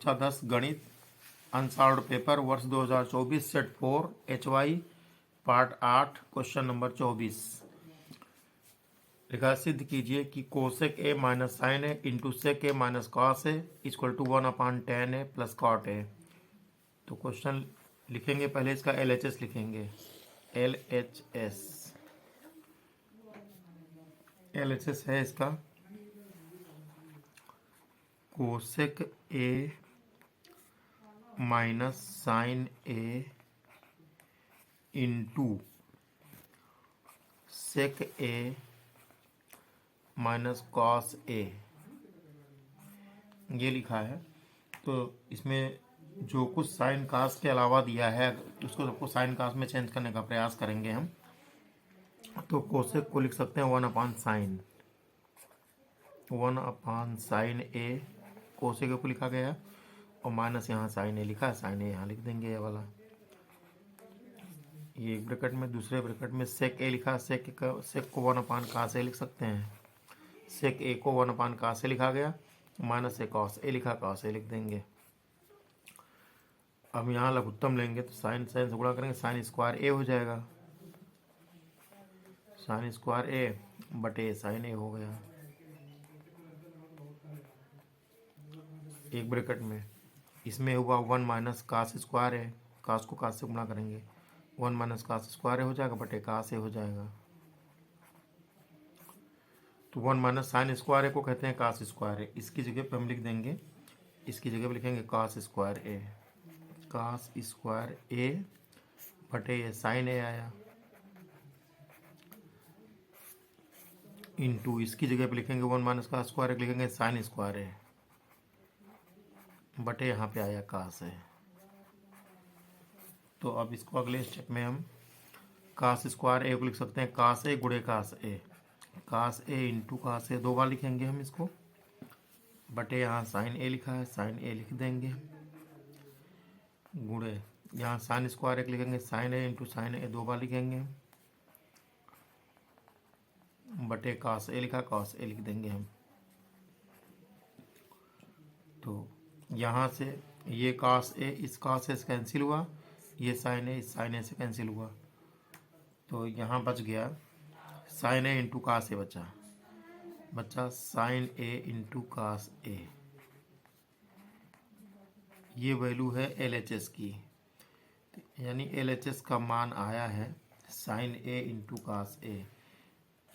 कक्षा 10 गणित unsolved paper वर्ष 2024 set 4 HY part 8 question number 24। लिखा सिद्ध कीजिए कि cosec A minus sine A into sec A minus cos a equal to 1/tan a plus cot a. तो question लिखेंगे, पहले इसका LHS लिखेंगे। LHS है इसका cosec A minus sine A into sec A minus cos A, ये लिखा है। तो इसमें जो कुछ साइन कास के अलावा दिया है उसको सबको साइन कास में चेंज करने का प्रयास करेंगे हम। तो कोसेक को लिख सकते हैं 1/sin ए, कोसेक को लिखा गया और माइनस यहाँ साइन ए लिखा है, साइन ए यहाँ लिख देंगे ये वाला। ये एक ब्रैकेट में, दूसरे ब्रैकेट में सेक ए लिखा, सेक को 1/cos ए लिख सकते हैं। सेक ए को 1/cos ए लिखा गया, माइनस ए कॉस ए लिखा, कॉस ए लिख देंगे। अब यहाँ लघुत्तम लेंगे तो साइन साइन से गुणा करेंगे, साइन स्क्वायर ए हो जाएगा, साइन स्क्वायर ए बटे साइन ए हो गया एक ब्रैकेट में। इसमें हुआ 1 माइनस कास स्क्वायर है, कास को कास से गुणा करेंगे, 1 माइनस कास स्क्वायर हो जाएगा बटे कास ए हो जाएगा। तो 1 माइनस साइन स्क्वायर ए को कहते हैं कास स्क्वायर ए, इसकी जगह पे हम लिख देंगे, इसकी जगह पे लिखेंगे कास स्क्वायर ए, कास स्क्वायर ए बटे ये साइन ए आया, इंटू इसकी जगह पे लिखेंगे 1 माइनस का स्क्वायर ए लिखेंगे साइन स्क्वायर ए बटे यहाँ पे आया कास ए। तो अब इसको अगले स्टेप में हम कास स्क्वायर ए को लिख सकते हैं कास ए गुणे कास ए, कास ए इंटू कास ए, 2 बार लिखेंगे हम इसको, बटे यहाँ साइन ए लिखा है, साइन ए लिख देंगे, गुणे यहाँ साइन स्क्वायर एक लिखेंगे, साइन ए इंटू साइन ए 2 बार लिखेंगे, बटे कास ए लिखा, कास ए लिख देंगे हम। तो यहाँ से ये कास ए इस कास ए से कैंसिल हुआ, ये साइन ए इस साइन ए से कैंसिल हुआ, तो यहाँ बच गया साइन ए इंटू कास ए बचा साइन ए इंटू कास ए। ये वैल्यू है LHS की, यानी LHS का मान आया है साइन ए इंटू कास ए।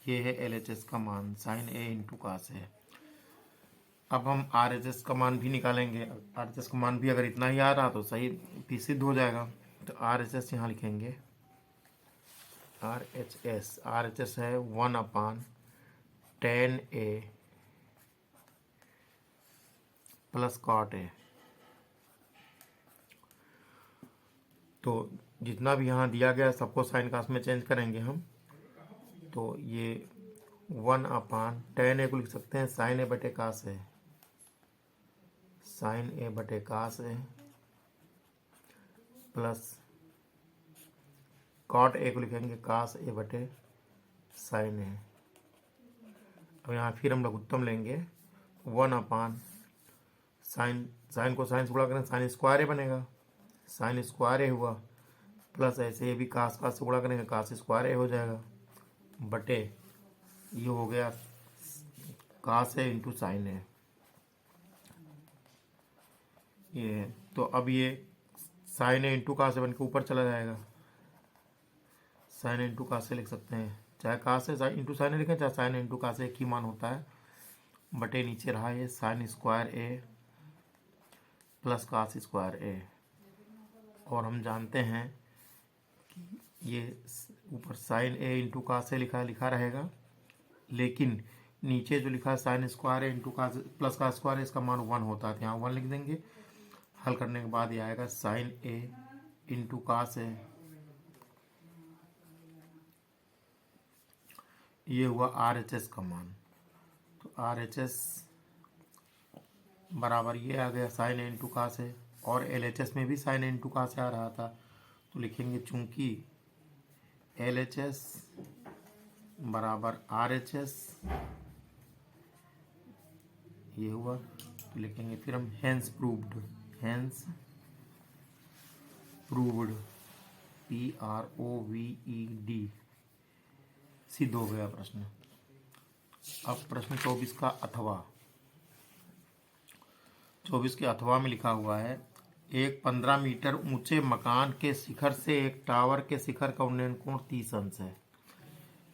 ये है LHS का मान, साइन ए इंटू कास ए। अब हम RHS का मान भी निकालेंगे। RHS का मान भी अगर इतना ही आ रहा तो सही भी सिद्ध हो जाएगा। तो RHS यहाँ लिखेंगे, RHS है 1/tan a plus cot a. तो जितना भी यहाँ दिया गया सबको साइन कास में चेंज करेंगे हम। तो ये 1/tan ए को लिख सकते हैं साइन ए बटे कास ए, साइन ए बटे कास ए प्लस कॉट ए को लिखेंगे कास ए बटे साइन ए। अब यहाँ फिर हम लघुत्तम लेंगे, 1/साइन, साइन को साइन से गुणा करें साइन स्क्वायर ए बनेगा, साइन स्क्वायर ए हुआ, प्लस ऐसे ये भी कास कास से गुणा करेंगे कास स्क्वायर ए हो जाएगा, बटे ये हो गया कास ए इंटू साइन ए। ये तो अब ये साइन ए इंटू कास ए बन के ऊपर चला जाएगा, साइन ए इंटू कास ए लिख सकते हैं, चाहे कास ए इंटू साइन ए लिखें चाहे साइन ए इंटू कास ए एक ही मान होता है, बटे नीचे रहा ये साइन स्क्वायर ए प्लस कास स्क्वायर ए। और हम जानते हैं कि ये ऊपर साइन ए इंटू कास ए लिखा रहेगा, लेकिन नीचे जो लिखा है sine square A into cos plus cos square A, इसका मान 1 होता है, तो यहाँ 1 लिख देंगे। हल करने के बाद ये आएगा साइन ए इंटू कास ए, ये हुआ RHS का मान। तो RHS बराबर ये आ गया साइन ए इंटू कास ए, और LHS में भी साइन ए इंटू कास ए आ रहा था, तो लिखेंगे चूंकि LHS बराबर RHS, ये हुआ, तो लिखेंगे फिर हम hence proved. Hence proved, PROVED, सिद्ध हो गया प्रश्न। अब प्रश्न 24 का अथवा। 24 के अथवा में लिखा हुआ है, एक 15 मीटर ऊंचे मकान के शिखर से एक टावर के शिखर का उन्नयन कोण 30 अंश है।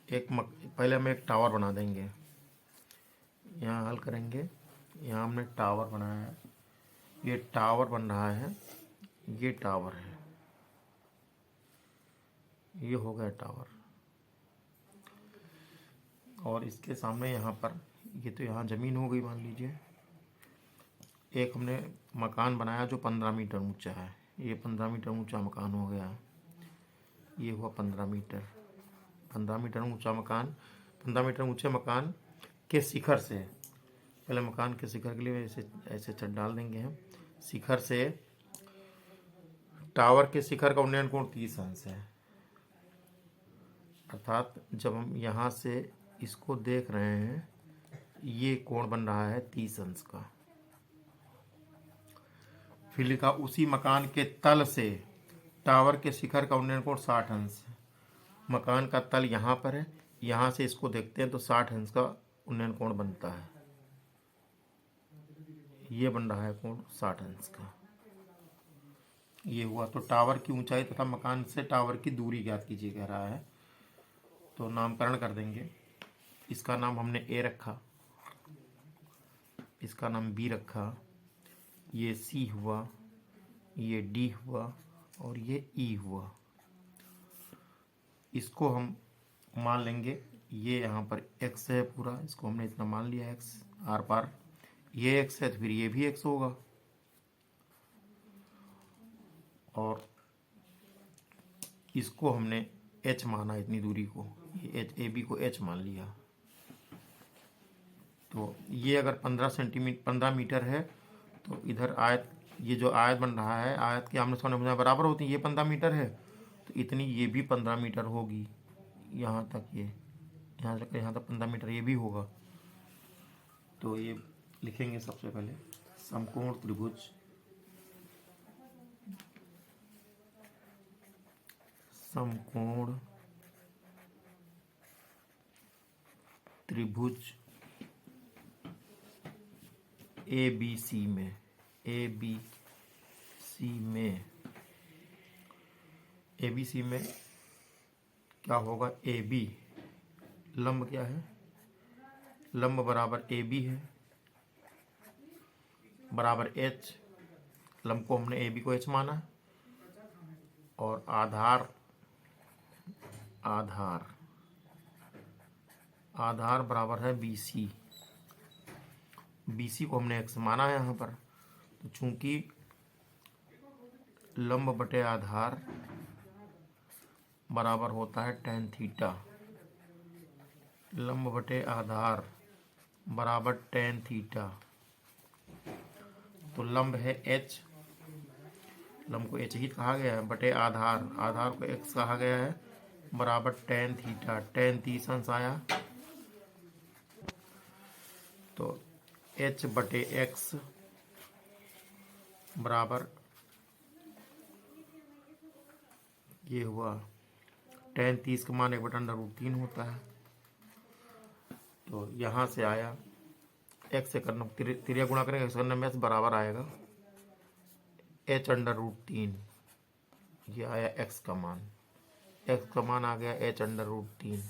पहले हम एक टावर बना देंगे, यहाँ हल करेंगे। यहाँ हमने टावर बनाया है, ये टावर बन रहा है, ये टावर है, ये हो गया टावर। और इसके सामने यहाँ पर, ये तो यहाँ ज़मीन हो गई मान लीजिए। एक हमने मकान बनाया जो 15 मीटर ऊंचा है, ये 15 मीटर ऊंचा मकान हो गया। ये हुआ 15 मीटर, 15 मीटर ऊंचा मकान। 15 मीटर ऊंचे मकान के शिखर से, पहले मकान के शिखर के लिए ऐसे ऐसे छत डाल देंगे हम। शिखर से टावर के शिखर का उन्नयन कोण 30 अंश है। अर्थात जब हम यहाँ से इसको देख रहे हैं, ये कोण बन रहा है 30 अंश का। फिर लिखा, उसी मकान के तल से टावर के शिखर का उन्नयन कोण 60 अंश है। मकान का तल यहाँ पर है, यहाँ से इसको देखते हैं तो 60 अंश का उन्नयन कोण बनता है। ये बन रहा है कोण 60 अंश का। ये हुआ। तो टावर की ऊंचाई तथा मकान से टावर की दूरी ज्ञात कीजिए कह रहा है। तो नामकरण कर देंगे। इसका नाम हमने ए रखा, इसका नाम बी रखा, ये सी हुआ, ये डी हुआ और ये ई हुआ। इसको हम मान लेंगे, ये यहाँ पर x है पूरा, इसको हमने इतना मान लिया x आर पार। ये x है तो फिर ये भी x होगा। और इसको हमने h माना, इतनी दूरी को, ये h, AB को h मान लिया। तो ये अगर 15 मीटर है तो इधर आयत, ये जो आयत बन रहा है, आयत के आमने सामने भुजाएं बराबर होती हैं। ये 15 मीटर है तो इतनी ये भी 15 मीटर होगी। यहाँ तक, ये यहाँ तक, यहाँ तक 15 मीटर ये भी होगा। तो ये लिखेंगे सबसे पहले, समकोण त्रिभुज, समकोण त्रिभुज ABC में, ABC में क्या होगा, AB लंब क्या है, लंब बराबर AB है, बराबर H। लंब को हमने AB को H माना, और आधार बराबर है BC। BC को हमने x माना है यहाँ पर। तो चूंकि लंब बटे आधार बराबर होता है tan थीटा, लंब बटे आधार बराबर tan थीटा। तो लंब है h, लंब को h ही कहा गया है, बटे आधार, आधार को x कहा गया है, बराबर tan थीटा। tan 30 अंश आया, तो h बटे x बराबर ये हुआ tan 30 का मान 1/√3 होता है। तो यहाँ से आया, x से करना, तिरिया गुणा करेंगे, x करने में बराबर आएगा h/√3। ये आया x का मान, x का मान आ गया h/√3।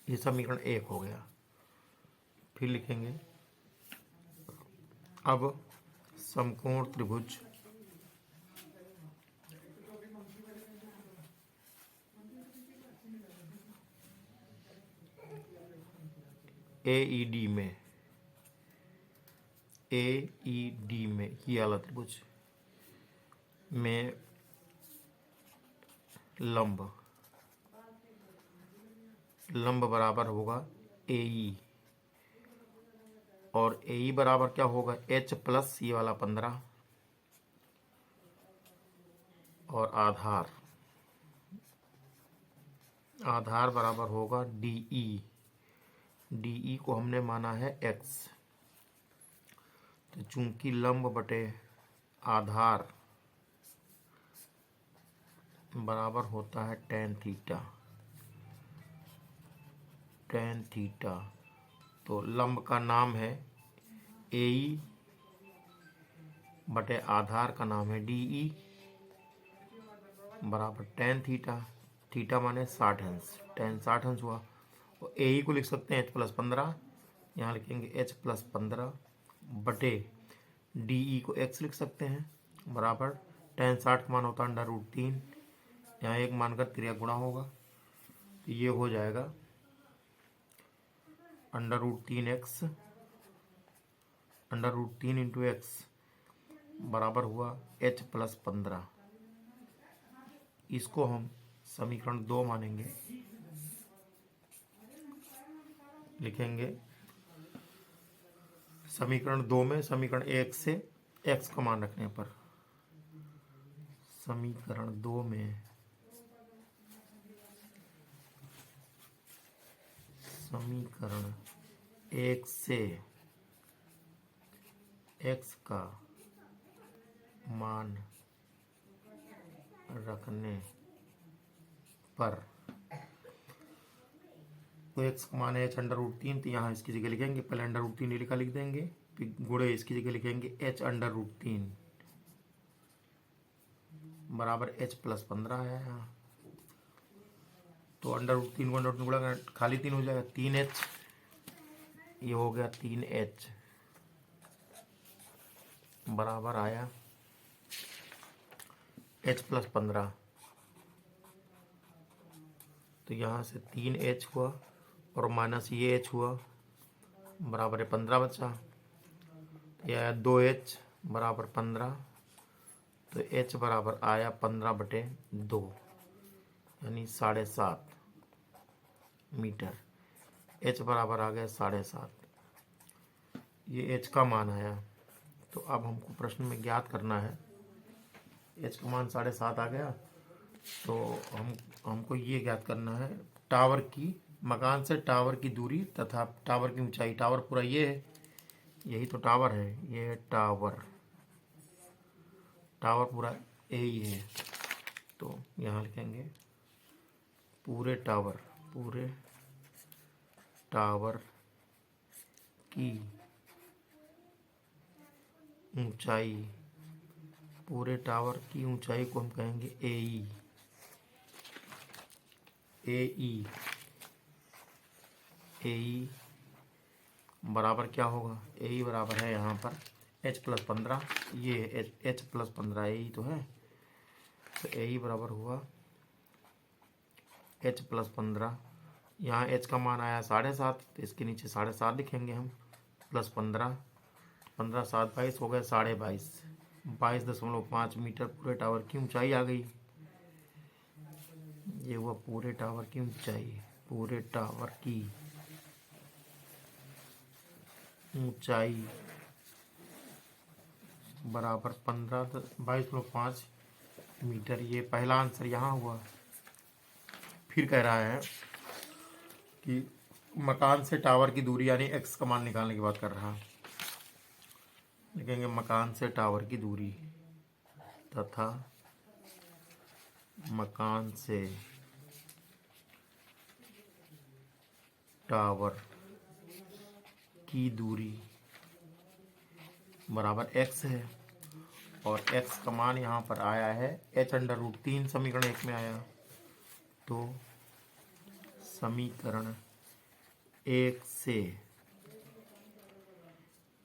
ये समीकरण 1 हो गया। फिर लिखेंगे, अब समकोण त्रिभुज AED में, ये वाला त्रिभुज में लंब बराबर होगा AE, और AE बराबर क्या होगा, H प्लस ये वाला 15, और आधार बराबर होगा DE को हमने माना है x। तो चूंकि लंब बटे आधार बराबर होता है tan थीटा। tan थीटा तो लंब का नाम है AE बटे आधार का नाम है DE बराबर tan थीटा। थीटा माने 60 अंश, tan 60 अंश हुआ। और AE को लिख सकते हैं H+15, यहाँ लिखेंगे H+15 बटे DE को x लिख सकते हैं बराबर tan 60 का मान होता है √3, यहाँ एक मानकर त्रिया गुणा होगा तो ये हो जाएगा √3x √3 इंटू एक्स बराबर हुआ H+15। इसको हम समीकरण 2 मानेंगे, लिखेंगे समीकरण 2 में समीकरण 1 से x का मान रखने पर, समीकरण 2 में समीकरण 1 से x का मान रखने पर, तो x का मान है h√3, तो यहाँ इसकी जगह लिखेंगे पहले √3 लिखा लिख देंगे, फिर गुणे इसकी जगह लिखेंगे h√3 बराबर H+15 है यहाँ। तो √3 को √3 गुणा खाली 3 हो जाएगा, 3h, ये हो गया 3h बराबर आया H+15। तो यहाँ से 3h हुआ और माइनस ये h हुआ बराबर है 15 बचा, यह 2h बराबर 15, तो h बराबर आया 15/2 यानी 7.5 मीटर। h बराबर आ गया 7.5, ये h का मान आया। तो अब हमको प्रश्न में ज्ञात करना है, h का मान 7.5 आ गया, तो हमको ये ज्ञात करना है टावर की, मकान से टावर की दूरी तथा टावर की ऊंचाई। टावर पूरा ये है, यही तो टावर है, ये है टावर, टावर पूरा यही है। तो यहाँ लिखेंगे पूरे टावर की ऊंचाई, पूरे टावर की ऊंचाई को हम कहेंगे AE बराबर क्या होगा, AE बराबर है यहाँ पर H+15, ये H+15 AE तो है, तो AE बराबर हुआ H+15। यहाँ h का मान आया 7.5, तो इसके नीचे 7.5 लिखेंगे हम, +15, 15 7 22 हो गया 22.5, 22.5 मीटर पूरे टावर की ऊंचाई आ गई। ये हुआ पूरे टावर की ऊंचाई, पूरे टावर की ऊंचाई बराबर 22.5 मीटर। ये पहला आंसर यहाँ हुआ। फिर कह रहा है कि मकान से टावर की दूरी यानी x का मान निकालने की बात कर रहा है। लिखेंगे मकान से टावर की दूरी तथा मकान से टावर की दूरी बराबर x है, और x का मान यहाँ पर आया है h√3, समीकरण 1 में आया। तो समीकरण 1 से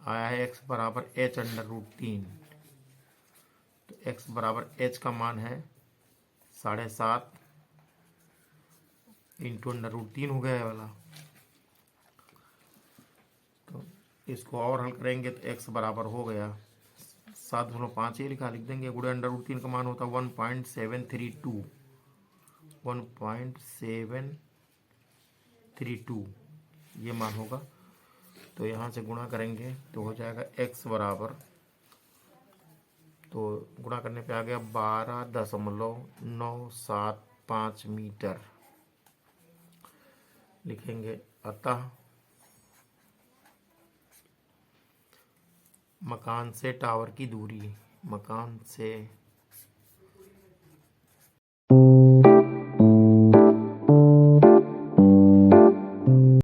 आया है x बराबर h√3, तो x बराबर h का मान है 7.5 इंटू √3 हो गया वाला। तो इसको और हल करेंगे तो x बराबर हो गया 7.5, ये लिखा लिख देंगे, गुणे √3 का मान होता है 1.732 ये मान होगा। तो यहाँ से गुणा करेंगे तो हो जाएगा x बराबर, तो गुणा करने पे आ गया 12.975 मीटर। लिखेंगे अतः मकान से टावर की दूरी, मकान से